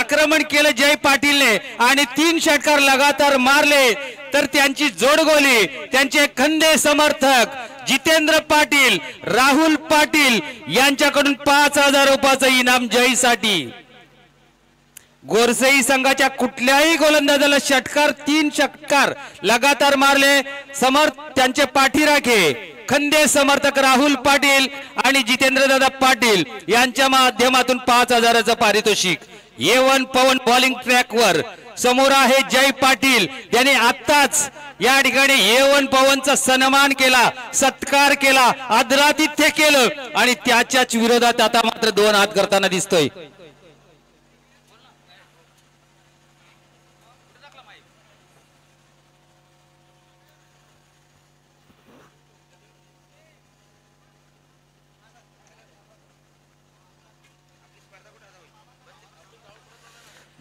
आक्रमण केलं जय पाटीलने आणि 3 षटकार लगातार मारले तर त्यांची जोडगोली त्यांचे खंदे समर्थक जितेंद्र पाटील राहुल पाटील यांच्याकडून 5000 रुपयाचं इनाम जयसाठी। गोरसई संघाच्या कुठल्याही गोलंदाजाला षटकार 3 षटकार लगातार मारले समर्थ त्यांचे पाठीराखे खंदे समर्थक राहुल पाटील आणि जितेंद्रदादा पाटील यांच्या माध्यमातून 5000चं पारितोषिक। A1 पवन बॉलिंग ट्रॅकवर समोर आहे जय पाटील यांनी आत्ताच या ठिकाणी A1 पवनचा सन्मान केला सत्कार केला आदरातिथ्य केलं आणि त्याच्याच विरोधात आता मात्र 2 हात करताना दिसतोय।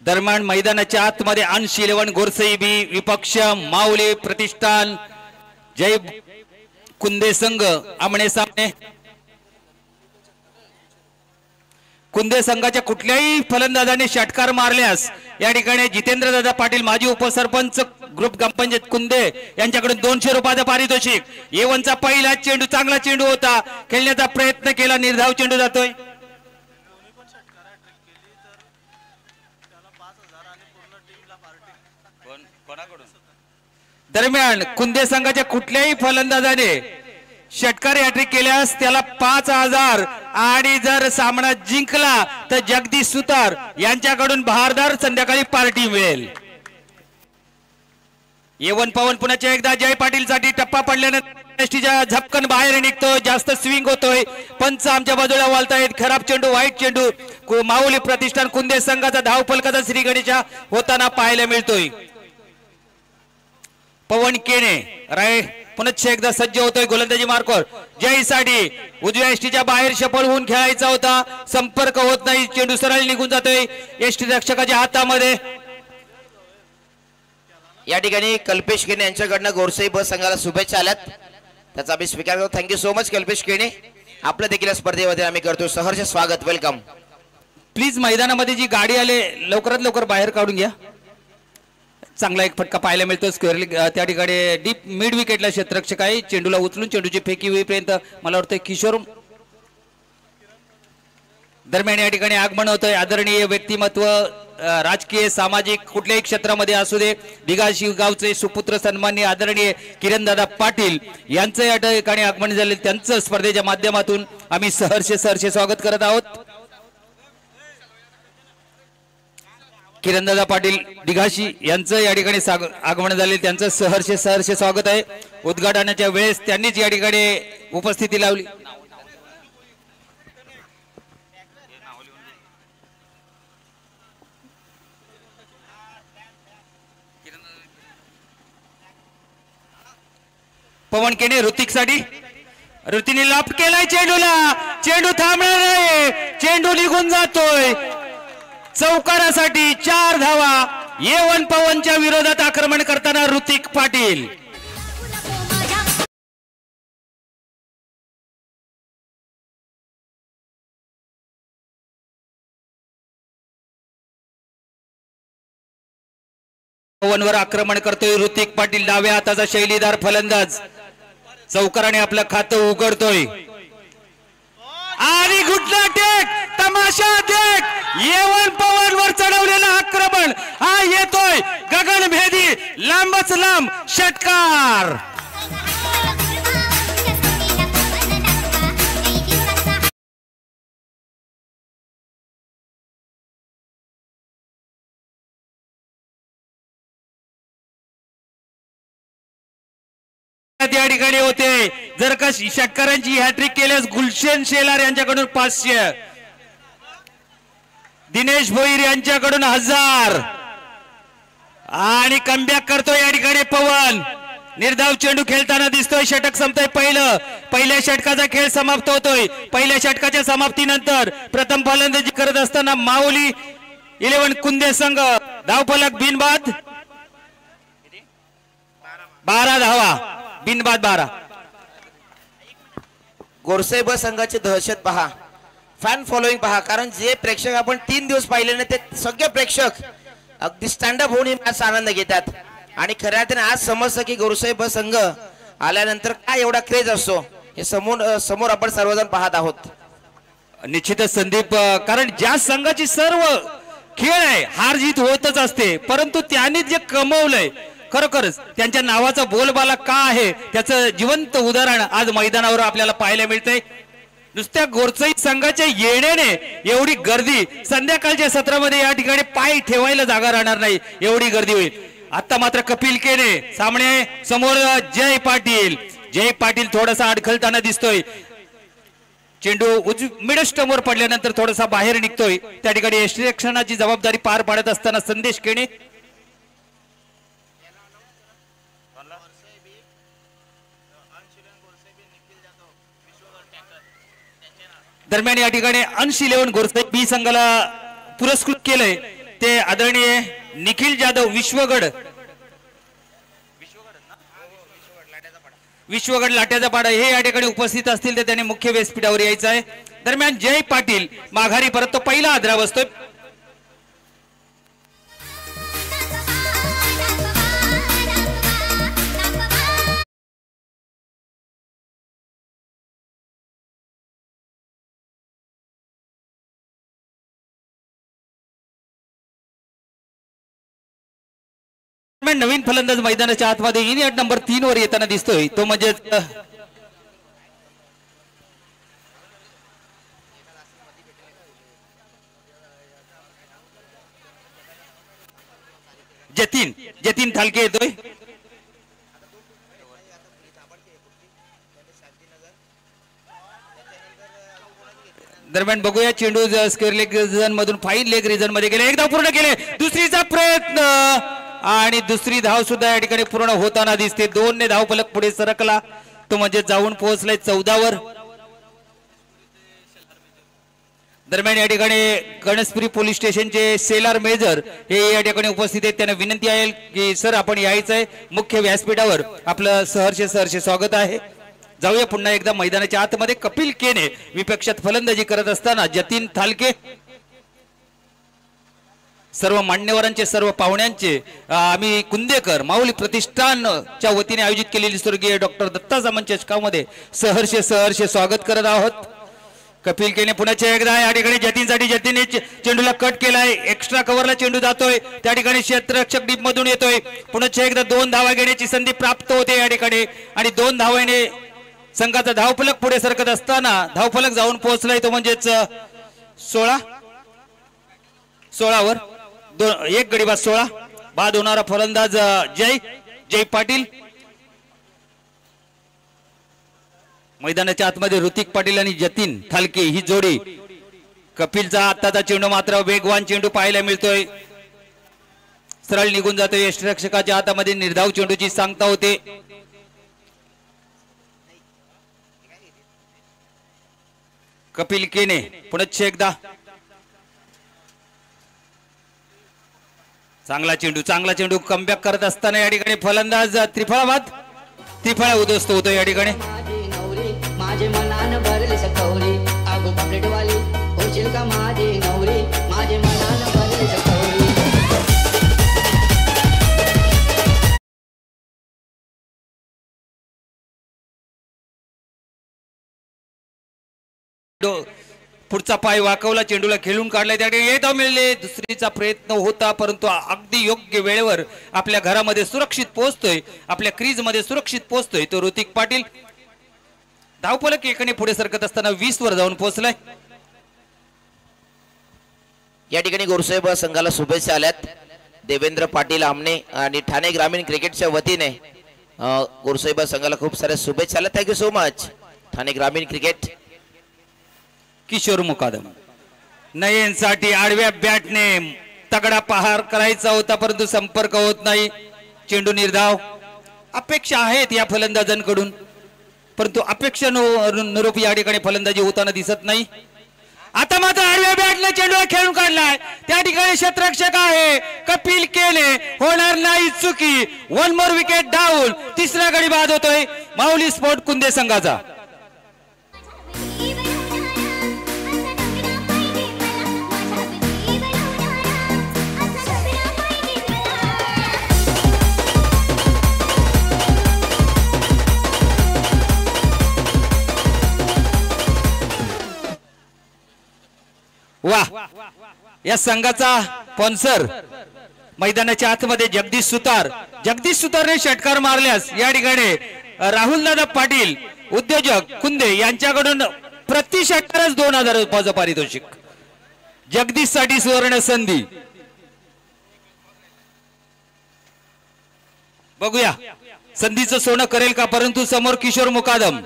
दरम्यान मैदानाच्या आतमध्ये अंश 11 गोरसई बी विपक्ष माऊली प्रतिष्ठान जय कुंदे संघ आमने सामने। कुंदे संघाच्या कुठल्याही फलंदाजाने षटकार मारल्यास या ठिकाणी जितेंद्रदादा पाटील माजी उपसरपंच ग्रुप ग्रामपंचायत कुंदे यांच्याकडून 200 रुपयाचं पारितोषिक। A1 चा पहिला चेंडू चांगला चेंडू होता खेळण्याचा प्रयत्न केला निर्धाव चेंडू जातोय। दरम्यान कुंदे संघाच्या कुठल्याही फलंदाजाने षटकार हॅट्रिक केल्यास त्याला 5000 आणि जर सामना जिंकला तर जगदीश सुतार यांच्याकडून बहारदार संध्याकाळी पार्टी मिळेल। A1 पवन पुन्हा एकदा जय पाटील साठी टप्पा पडल्यानंतर एसटीच्या झपकन बाहेर निघतो जास्त स्विंग होतोय पंच आमच्या बाजूला वालतायत खराब चेंडू वाईट चेंडू माऊली प्रतिष्ठान कुंदे संघाचा धावफलकाचा श्री गणेशा होताना पाहायला मिळतोय। पवन केने राय पुन्हा एकदा सज्ज होतोय गोलंदाजी मार्कवर जयसाठी उजव्या एसटीच्या बाहेर सफल होऊन खेळायचा होता संपर्क होत नाही चेंडू सरळ निघून जातोय एसटी रक्षकाच्या हातामध्ये। या ठिकाणी कल्पेश केने यांच्याकडनं गोरसई बस संघाला शुभेच्छा आल्यात त्याचा आम्ही स्वीकार करतो। थँक्यू सो मच कल्पेश केने आपल्या देखील स्पर्धेमध्ये आम्ही करतो सहर्ष स्वागत वेलकम। प्लीज मैदानामध्ये जी गाडी आले लवकरात लवकर बाहेर काढून घ्या। चांगला एक फटका पाहायला मिळतो स्क्वेअर त्या ठिकाणी डीप मिड विकेटला क्षेत्ररक्षक आहे चेंडूला उचलून चेंडूची फेकी होईपर्यंत मला वाटतं किशोर। दरम्यान या ठिकाणी आगमन होतोय आदरणीय व्यक्तिमत्व राजकीय सामाजिक कुठल्याही क्षेत्रामध्ये असू दे दिगाशी गावचे सुपुत्र सन्माननीय आदरणीय किरणदादा पाटील यांचं या ठिकाणी आगमन झाले त्यांचं स्पर्धेच्या माध्यमातून आम्ही सहर्ष स्वागत करत आहोत। किरणदादा पाटील दिघाशी यांचं या ठिकाणी आगमन झाले त्यांचं सहर्ष स्वागत आहे। उद्घाटनाच्या वेळेस त्यांनीच या ठिकाणी उपस्थिती लावली। पवन केने ऋतिक साठी ऋतीने लाप केलाय चेंडूला चेंडू थांबणार नाही चेंडू निघून जातोय चौकारासाठी 4 धावा। A1 पवनच्या विरोधात आक्रमण करताना ऋतिक पाटील। पवनवर आक्रमण करतोय ऋतिक पाटील डाव्या हाताचा शैलीदार फलंदाज चौकाराने आपलं खातं उघडतोय आणि गुडला टेक तमाशा देख A1 पवन वर चढवलेला आक्रमण हा येतोय गगनभेदी लांबच लांब षटकार। त्या ठिकाणी होते जर का षटकारांची हॅट्रिक केल्यास गुलशन शेलार यांच्याकडून 500 दिनेश भोईर यांच्याकडून 1000 आणि कमबॅक करतोय या ठिकाणी पवन निर्धाव चेंडू खेळताना दिसतोय षटक संपतोय पहिल्या षटकाचा खेळ समाप्त होतोय। पहिल्या षटकाच्या समाप्तीनंतर प्रथम फलंदाजी करत असताना माऊली 11 कुंदे संघ धावफलक बिनबाद 12 धावा बिनबाद 12। गोरसई बस संघाची दहशत पहा फॅन फॉलोईंग पहा, कारण जे प्रेक्षक आपण 3 दिवस पाहिले ना ते सगळे प्रेक्षक अगदी स्टँडअप होऊन ही मॅच आनंद घेतात आणि खऱ्या अर्थाने आज समजतं की गोरसाहेब संघ आल्यानंतर काय एवढा क्रेज असतो हे समोर आपण सर्वजण पाहत आहोत. निश्चितच संदीप, कारण ज्या संघाची सर्व खेळ आहे हार जीत होतच असते, परंतु त्यांनी जे कमवलंय खरोखरच त्यांच्या नावाचा बोलबाला का आहे त्याचं जिवंत उदाहरण आज मैदानावर आपल्याला पाहायला मिळतंय. नुसत्या गोरसई संघाच्या येण्याने एवढी गर्दी संध्याकाळच्या सत्रामध्ये या ठिकाणी पाय ठेवायला जागा राहणार नाही, एवढी गर्दी होईल. आता मात्र कपिल केने सामने समोर जय पाटील थोडासा अडखळताना दिसतोय. चेंडू मिड स्टंपवर पडल्यानंतर थोडासा बाहेर निघतोय. त्या ठिकाणी यष्टीरक्षणाची जबाबदारी पार पाडत असताना संदेश केने. दरम्यान या ठिकाणी अंश 11 गोरसाहेब बी संघाला पुरस्कृत केलंय ते आदरणीय निखिल जाधव विश्वगड लाट्याचा पाडा हे या ठिकाणी उपस्थित असतील तर त्यांनी मुख्य व्यासपीठावर यायचं आहे. दरम्यान जय पाटील माघारी परत तो पहिला आदरा बसतोय. नवीन फलंदाज मैदानाच्या आतमध्ये युनिट नंबर 3 वर येताना दिसतोय तो म्हणजे जतीन थालके येतोय. दरम्यान बघूया चेंडू स्क्वेअर लेग रिजन मधून फाईन लेग रिजन मध्ये गेले, एकदा पूर्ण केले, दुसरीचा प्रयत्न आणि दुसरी धाव सुद्धा या ठिकाणी पूर्ण होताना दिसते. 2 ने धाव फलक पुढे सरकला, तो म्हणजे जाऊन पोहोचलाय 14 वर. दरम्यान या ठिकाणी गणेशपुरी पोलीस स्टेशनचे सेलार मेजर हे या ठिकाणी उपस्थित आहेत. त्यांना विनंती आहे की सर आपण यायचंय मुख्य व्यासपीठावर, आपलं सहर्ष स्वागत आहे. जाऊया पुन्हा एकदा मैदानाच्या आतमध्ये. कपिल केने विपक्षात फलंदाजी करत असताना जतीन थालके सर्व मान्यवरांचे सर्व पाहुण्यांचे आम्ही कुंदेकर माऊली प्रतिष्ठानच्या वतीने आयोजित केलेली स्वर्गीय डॉक्टर दत्ता सामंत चषकामध्ये सहर्ष स्वागत करत आहोत. कपिल केने पुन्हा एकदा या ठिकाणी जतीनने चेंडूला कट केलाय, एक्स्ट्रा कव्हरला चेंडू जातोय, त्या ठिकाणी क्षेत्ररक्षक डीप मधून येतोय. पुन्हा एकदा 2 धावा घेण्याची संधी प्राप्त होते या ठिकाणी आणि 2 धावाने संघाचा धावफलक पुढे सरकत असताना धावफलक जाऊन पोहोचलाय तो म्हणजेच 16 वर 1 गडी बाद 16 बाद होणारा फलंदाज जय पाटील. मैदानाच्या आतमध्ये ऋतिक पाटील आणि जतीन थालके ही जोडी. कपिलचा आत्ताचा चेंडू मात्र वेगवान चेंडू पाहायला मिळतोय, सरळ निघून जातोय. यष्टीरक्षकाच्या हातामध्ये निर्धाव चेंडूची सांगता होते. कपिल केने पुन्हा एकदा चांगला चेंडू कमबॅक करत असताना या ठिकाणी फलंदाज त्रिफळा उद्ध्वस्त होतो या ठिकाणी. माझे मनान भरले सकवली आगो पॉकेटवाली होशील का माझी नवरी, माझे मनान भरले सकवली. पुढचा पाय वाकवला, चेंडूला खेळून काढलाय, त्या ठिकाणी 1 धाव मिळाले. दुसरीचा प्रयत्न होता परंतु अगदी योग्य वेळेवर आपल्या घरामध्ये सुरक्षित पोहोचतोय, आपल्या क्रीज मध्ये सुरक्षित पोहोचतोय तो ऋतिक पाटील. धावफलक 1 ने पुढे सरकत असताना 20 वर जाऊन पोहोचलाय. या ठिकाणी गोरसाहेब संघाला शुभेच्छा आल्यात. देवेंद्र पाटील आमने आणि ठाणे ग्रामीण क्रिकेटच्या वतीने गोरसाहेब संघाला खूप साऱ्या शुभेच्छा आल्या. थँक्यू सो मच ठाणे ग्रामीण क्रिकेट. किशोर मुकादम नयनसाठी आडव्या बॅटने तगडा पहार करायचा होता परंतु संपर्क होत नाही. चेंडू निर्धाव. अपेक्षा आहेत या फलंदाजांकडून परंतु अपेक्षा निरूप या ठिकाणी फलंदाजी होताना दिसत नाही. आता मात्र आडव्या बॅटने चेंडू खेळून काढलाय, त्या ठिकाणी क्षेत्ररक्षक आहे कपिल केने, होणार नाही चुकी. 1 मोर विकेट डाऊन. 3रा गडी बाद होतोय माऊली स्पोर्ट कुंदे संघाचा. या संघाचा स्पॉन्सर मैदानाच्या आतमध्ये जगदीश सुतारने षटकार मारल्यास या ठिकाणी राहुलदादा पाटील उद्योजक कुंदे यांच्याकडून प्रति षटकारच 2000 रुपयाचं पारितोषिक. जगदीश साठी सुवर्ण संधी. बघूया संधीचं सोनं करेल का, परंतु समोर किशोर मुकादम.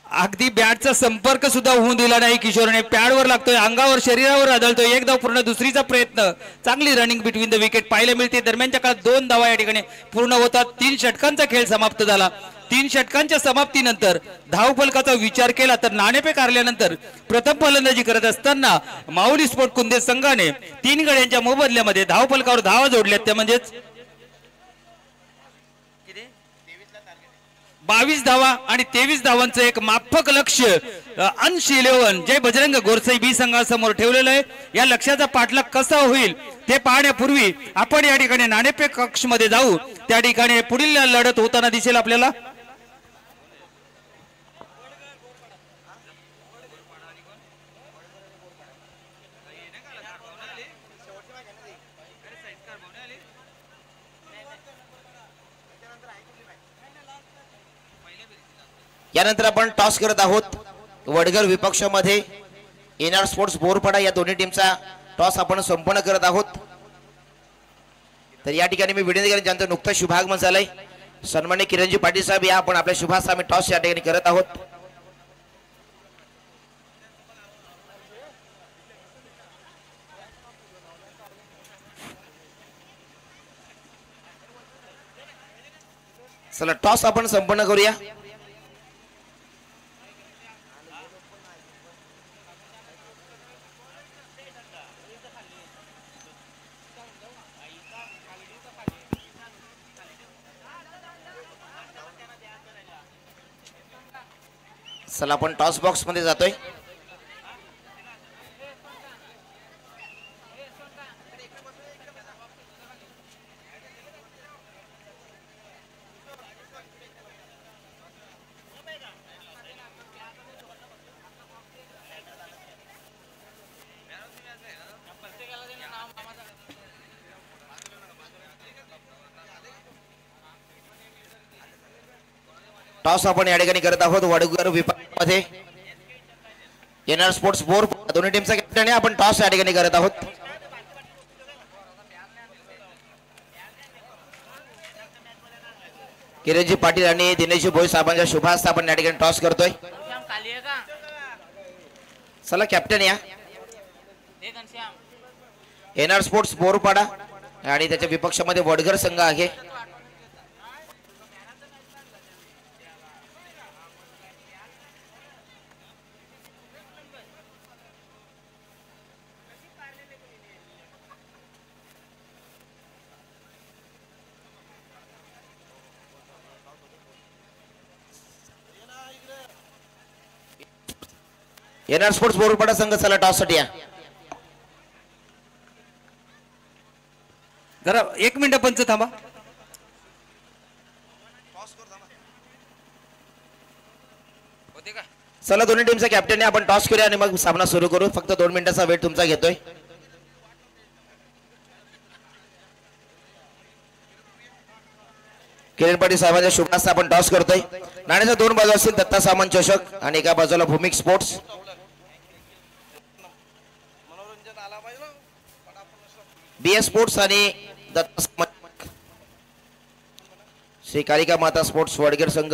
अगदी बॅटचा संपर्क सुद्धा होऊन दिला नाही किशोरने. पॅडवर लागतोय, अंगावर शरीरावर आदळतोय. एक धाव पूर्ण, दुसरीचा प्रयत्न. चांगली रनिंग बिटवीन द विकेट पाहायला मिळते. दरम्यानच्या काळात 2 धावा या ठिकाणी पूर्ण होतात. 3 षटकांचा खेळ समाप्त झाला. 3 षटकांच्या समाप्तीनंतर धावफलकाचा विचार केला तर नाणेफेक हारल्यानंतर प्रथम फलंदाजी करत असताना माऊली स्पोर्ट कुंदे संघाने 3 गड्यांच्या मोबदल्यामध्ये धावफलकावर धावा जोडल्यात. त्या म्हणजेच 22 धावा आणि 23 धावांचं एक माफक लक्ष अंश 11 जय बजरंग गोरसाई बी संघासमोर ठेवलेलं आहे. या लक्ष्याचा पाठलाग कसा होईल ते पाहण्यापूर्वी आपण या ठिकाणी नाणेफेक कक्ष मध्ये जाऊ. त्या ठिकाणी पुढील लढत होताना दिसेल आपल्याला. यानंतर आपण टॉस करत आहोत. वडगर विपक्षामध्ये एनआर स्पोर्ट्स बोरपाडा या दोन्ही टीमचा टॉस आपण संपन्न करत आहोत. तर या ठिकाणी मी विनंती करेन, ज्यांचं नुकतं शुभागमन झालंय सन्माननीय किरणजी पाटील साहेब, या आपण आपल्या शुभास आम्ही टॉस या ठिकाणी करत आहोत. चला टॉस आपण संपन्न करूया. चला आपण टॉस बॉक्स मध्ये जातोय. टॉस आपण या ठिकाणी करत आहोत. वडगर विभागामध्ये एनआर स्पोर्ट्स बोर दोन्ही टीमचा कॅप्टन आहे. आपण टॉस या ठिकाणी करत आहोत. किरणजी पाटील आणि दिनेशजी भोई साहेबांच्या शुभास्ते आपण या ठिकाणी टॉस करतोय. चला कॅप्टन या. एनआर स्पोर्ट्स बोरपाडा आणि त्याच्या विपक्षामध्ये वडगर संघ आहे. एनआर स्पोर्ट्स बोरपाडा संघ चला टॉस साठी या. जरा 1 मिनिट पंच थांबा. चला दोन्ही टीमचा कॅप्टन आहे. आपण टॉस करूया आणि मग सामना सुरू करू. फक्त 2 मिनिटाचा वेळ तुमचा घेतोय. किरण पाटील साहेबांच्या शुभास्ते आपण टॉस करतोय. नाण्याच्या 2 बाजू असतील, दत्ता सामंत चषक आणि एका बाजूला भूमिक स्पोर्ट्स. बीएस स्पोर्ट्स आणि दत्ता सामंत. श्री कालिका माता स्पोर्ट्स वडगर संघ.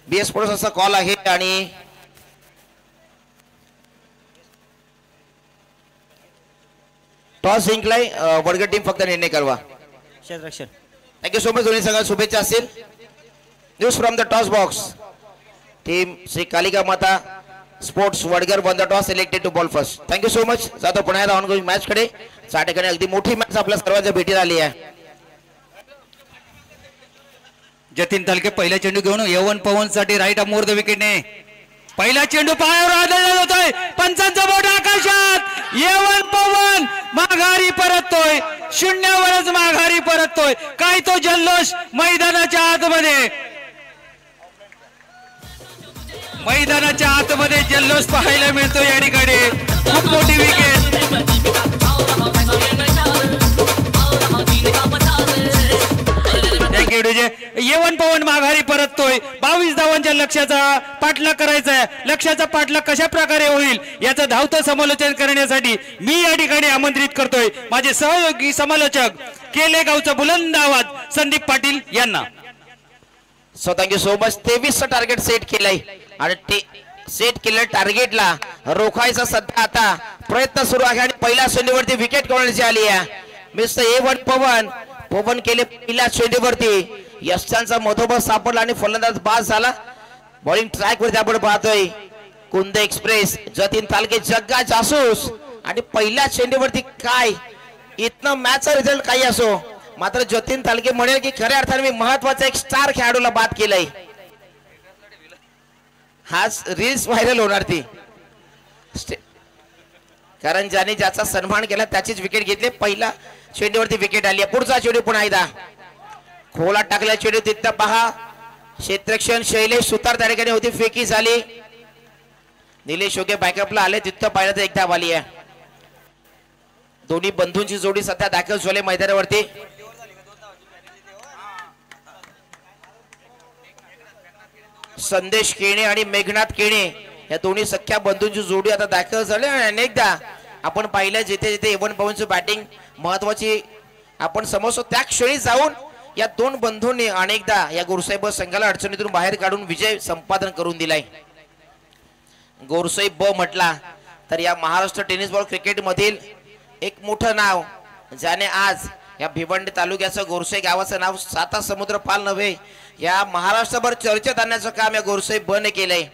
बीएस स्पोर्ट्स असा कॉल आहे आणि टॉस जिंकलाय वडगर टीम. फक्त निर्णय करवा. क्षेत्ररक्षण. Thank you so much. दोन्ही संघाला शुभेच्छा असतील. News from the toss box. Team Shri Kalika Mata sports Vadgar won the toss, selected to bowl first. Thank you so much. जातो पुन्हा एकदा ऑनगोइंग मॅच कडे. त्या ठिकाणी अगदी मोठी मॅच आपल्या सर्वांच्या भेटीला आली आहे. जतीन तालके पहिला चेंडू घेऊन यवन पवन साठी राईट अप मोर द विकेटने पहिला चेंडू पायावर आदळला जातोय. पंचांचा बोट आकाशात. यवन पवन माघारी परततोय. 0वरच माघारी परततोय. काय तो जल्लोष मैदानाच्या आतमध्ये. मैदानाच्या आतमध्ये जल्लोष पाहायला मिळतो या ठिकाणी. खूप मोठी विकेट. Thank you DJ. येवन पवन माघारी परततोय. 22 धावांच्या लक्ष्याचा पाठलाग करायचा आहे. लक्ष्याचा पाठलाग कशा प्रकारे होईल याचं धावतं समालोचन करण्यासाठी मी या ठिकाणी आमंत्रित करतोय माझे सहयोगी समालोचक केलेगावचा बुलंद आवाज संदीप पाटील यांना. So thank you so much. 23चं टार्गेट सेट केलंय आणि सेट केलेल्या टार्गेटला रोखायचा सध्या आता प्रयत्न सुरू आहे आणि पहिल्या चेंडूवरती विकेट कोणाची आली आहे. मिस्टर A1 पवन केले पहिल्या चेंडूवरती. यशांचा मधोमध सापडला आणि फलंदाज बाद झाला. बॉलिंग ट्रॅक वरती आपण पाहतोय कुंद एक्सप्रेस जतीन तालके जग्गा जासूस आणि पहिल्या चेंडूवरती काय इथनं मॅचचा रिझल्ट काही असो मात्र जतीन तालके म्हणेल की खऱ्या अर्थाने मी महत्वाचा एक स्टार खेळाडूला बाद केलंय. हाच रील्स व्हायरल होणार ती कारण ज्याने ज्याचा सन्मान केला त्याचीच विकेट घेतली. पहिला चेंडूवरती विकेट आली. पुढचा चेंडू पुन्हा एकदा खोला टाकला चेंडू तिथं पहा क्षेत्रक्षण शैलेश सुतार त्या ठिकाणी होती. फेकी झाली. निलेश योगे बॅकअपला आले तिथं पाहिलं तर एक धाव आली आहे. दोन्ही बंधूंची जोडी सध्या दाखल झाली मैदानावरती. संदेश केणे आणि मेघनाथ केणे या दोन्ही सख्या बंधूंची जोडी आता दाखल झाली आणि अनेकदा आपण पाहिलं जिथे जिथे A1 पवनची बॅटिंग महत्वाची आपण समजतो त्या क्षणी जाऊन या दोन बंधूंनी अनेकदा या गोरसाहेब संघाला अडचणीतून बाहेर काढून विजय संपादन करून दिलाय. गोरसाहेब म्हटला तर या महाराष्ट्र टेनिस बॉल क्रिकेट मधील एक मोठं नाव ज्याने आज या भिवंडी तालुक्याचं गोरसाई गावाचं नाव साता समुद्र पाल नव्हे या महाराष्ट्रभर चर्चेत आणण्याचं काम या गोरसाहेब ने केलंय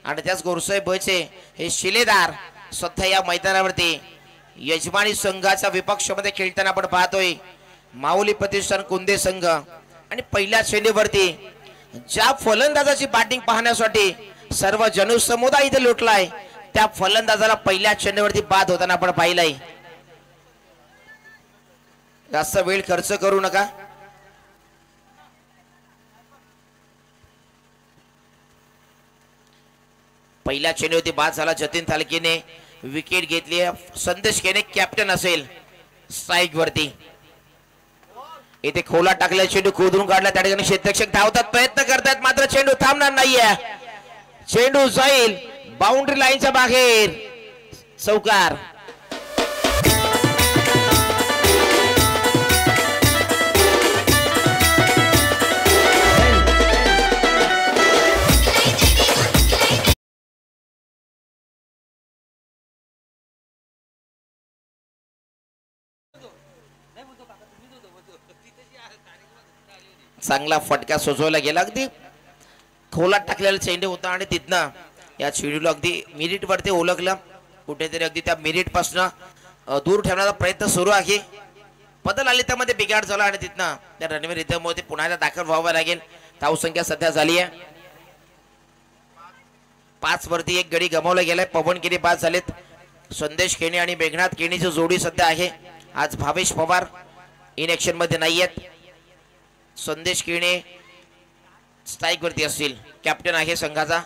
आणि त्याच गोरसाहेब चे हे शिलेदार सध्या या मैदानावरती यजमानी संघाच्या विपक्षामध्ये खेळताना आपण पाहतोय. माऊली प्रतिष्ठान कुंदे संघ आणि पहिल्या चेंडूवरती ज्या फलंदाजाची बॅटिंग पाहण्यासाठी सर्व जनसमुदाय इथे लुटलाय त्या फलंदाजाला पहिल्या चेंडूवरती बाद होताना आपण पाहिलंय. जास्त वेळ खर्च करू नका. पहिल्या चेंडूवरती बाद झाला. जतीन तालकेने विकेट घेतली. संदेश केने कॅप्टन असेल स्ट्राईक वरती. इथे खोला टाकला चेंडू खोदून काढला त्या ठिकाणी क्षेत्ररक्षक धावतात प्रयत्न करतात मात्र चेंडू थांबणार नाहीये. चेंडू जाईल बाउंड्री लाईनच्या बाहेर. चौकार. चांगला फटका सोजवला गेला. अगदी खोलात टाकलेला चेंडू होता आणि तिथनं या चेंडूला अगदी मिरिट वरती ओळखलं. कुठेतरी अगदी त्या मिरिट पासून दूर ठेवण्याचा प्रयत्न सुरू आहे. बदल आले त्यामध्ये बिघाड झाला आणि तिथनं त्या रणवीर रिथममध्ये पुन्हा दाखल व्हावं लागेल. धावसंख्या सध्या झाली आहे 5 वरती. एक गडी गमावला गेलाय. पवन केने बाद झालेत. संदेश केणे आणि मेघनाथ केणीची जोडी सध्या आहे. आज भावेश पवार इन ऍक्शन मध्ये नाहीयेत. संदेश केणे स्ट्राईक वरती असतील. कॅप्टन आहे संघाचा.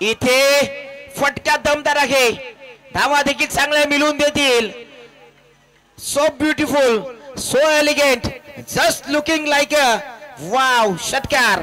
इथे फटका दमदार आहे. धावा देखील चांगल्या मिळून देतील. So beautiful so elegant just looking like a wow. षटकार.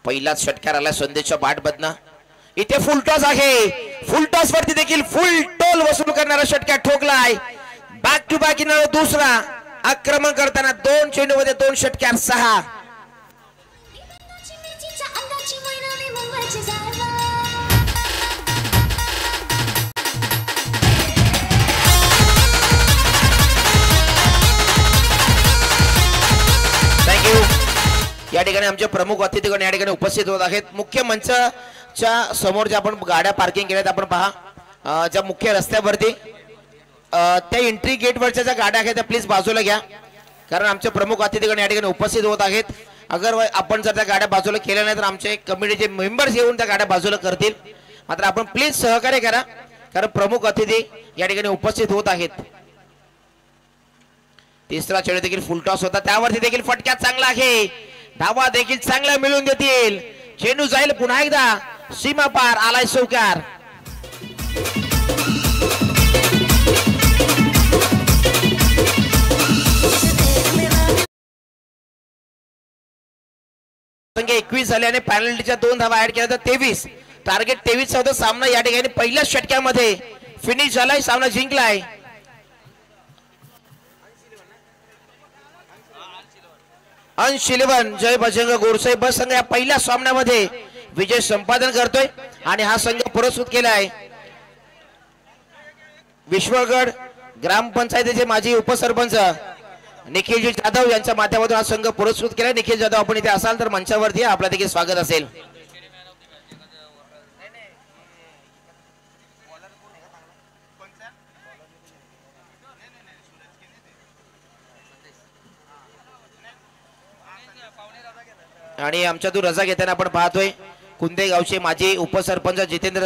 पहिलाच षटकार आला संदेशच्या बॅट बदना. इथे फुल टॉस आहे. फुल टॉस वरती देखील फुल टोल वसूल करणारा षटकार ठोकलाय. बॅक टू बॅक इन दुसरा आक्रमण करताना 2 चेंडूमध्ये 2 षटकार 6. थँक्यू. या ठिकाणी आमचे प्रमुख अतिथीगण या ठिकाणी उपस्थित होत आहेत. मुख्य मंचाच्या समोर ज्या आपण गाड्या पार्किंग केल्यात आपण पहा, ज्या मुख्य रस्त्यावरती त्या एंट्री गेटवरच्या ज्या गाड्या आहेत त्या प्लीज बाजूला घ्या, कारण आमचे प्रमुख अतिथीगण या ठिकाणी उपस्थित होत आहेत. अगर आपण जर त्या गाड्या बाजूला केल्या नाही तर आमचे कमिटीचे मेंबर्स येऊन त्या गाड्या बाजूला करतील. मात्र आपण प्लीज सहकार्य करा, कारण प्रमुख अतिथी या ठिकाणी उपस्थित होत आहेत. तिसरा चेंडू देखील फुलटॉस होता, त्यावरती देखील फटका चांगला आहे. धावा देखील चांगला मिळून देतील. चेंडू जाईल पुन्हा एकदा सीमा पार, आलाय चौकार. संख्या 21 झाले आणि पॅनल्टीच्या 2 धावा ऍड केल्या तर 23. टार्गेट 23 होतं. सामना या ठिकाणी पहिल्याच षटक्यामध्ये फिनिश झालाय, सामना जिंकलाय. अंश 11 जय बजरंग गोरसाई बस संघ या पहिल्या सामन्यामध्ये विजय संपादन करतोय आणि हा संघ पुरस्कृत केलाय विश्वगड ग्रामपंचायतीचे माजी उपसरपंच निखिलजी जाधव यांच्या माध्यमातून हा संघ पुरस्कृत केलाय. निखिल जाधव आपण इथे असाल तर मंचावरती आपलं देखील स्वागत असेल. आणि आमच्यातून रजा घेताना आपण पाहतोय कुंदे गावचे माजी उपसरपंच जितेंद्र